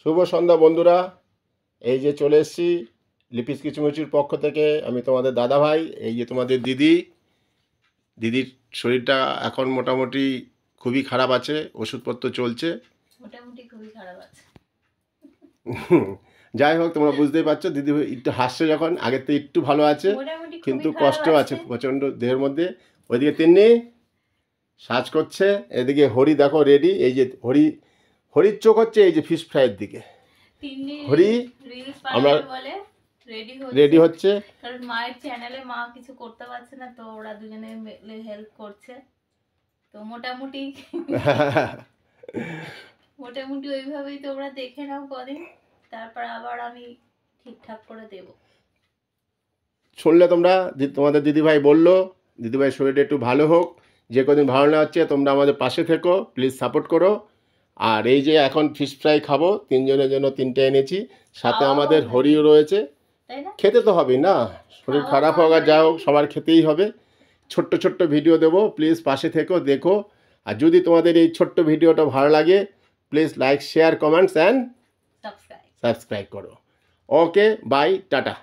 শুভ সন্ধ্যা বন্ধুরা, এই যে চলে এসেছি লিপিস কিচুমিচুর পক্ষ থেকে। আমি তোমাদের দাদা ভাই, এই যে তোমাদের দিদির শরীরটা এখন মোটামুটি খুবই খারাপ আছে, ওষুধপত্র চলছে। মোটামুটি খুবই খারাপ আছে। যাই হোক, তোমরা বুঝতেই পারছো, দিদি একটু হাসছে যখন, আগের থেকে একটু ভালো আছে, কিন্তু কষ্ট আছে প্রচণ্ড দেহের মধ্যে। ওইদিকে তিন্নি সাজ করছে, এদিকে হরি দেখো রেডি। এই যে হরির চোখ হচ্ছে এই যে ফিশ ফ্রাইয়ের দিকে। হরি আমরা রেডি হচ্ছে, কারণ মায়ের চ্যানেলে মা কিছু করতে পারছে না, তো ওরা দুজনে মিলে হেল্প করছে। তো মোটামুটি ওইভাবেই তোমরা দেখে নাও কদিন, তারপর আবার আমি ঠিকঠাক করে দেব। শুনলে তোমরা, তোমাদের দিদিভাই বললো দিদিভাই শরীরটা একটু ভালো হোক, যে কদিন ভালো না হচ্ছে তোমরা আমাদের পাশে থেকো, প্লিজ সাপোর্ট করো। আর এই যে এখন ফিশ ফ্রাই খাবো, তিনজনের জন্য তিনটে এনেছি, সাথে আমাদের হরিও রয়েছে। খেতে তো হবেই না, শরীর খারাপ হোক আর যা হোক, সবার খেতেই হবে। ছোট্ট ছোট্ট ভিডিও দেবো, প্লিজ পাশে থেকো, দেখো। আর যদি তোমাদের এই ছোট্ট ভিডিওটা ভালো লাগে, please like, share, comments and subscribe করো। ওকে, বাই, টাটা।